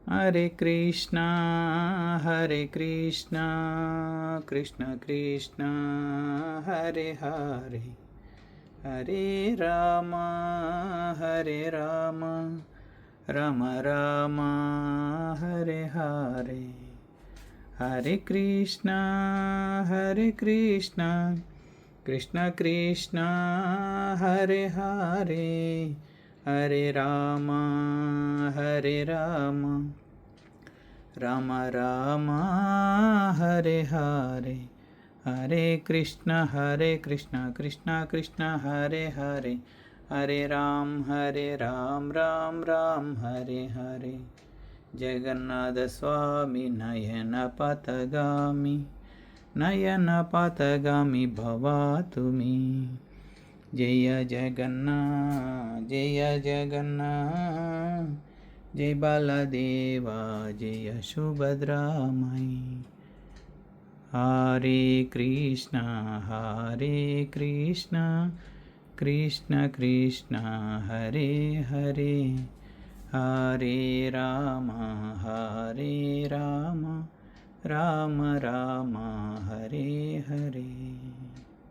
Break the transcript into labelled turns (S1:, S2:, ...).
S1: हरे कृष्णा कृष्ण कृष्ण हरे हरे, हरे राम राम राम हरे हरे। हरे कृष्णा कृष्ण कृष्ण हरे हरे, हरे राम राम राम हरे हरे। हरे कृष्ण कृष्ण कृष्ण हरे हरे, हरे राम राम राम हरे हरे। जगन्नाथ स्वामी नयन पथगामी भवातु मे। जय जगन्नाथ जय बालदेवा जय सुभद्रामयी। हरे कृष्ण कृष्ण कृष्ण हरे हरे, हरे राम राम राम हरे हरे।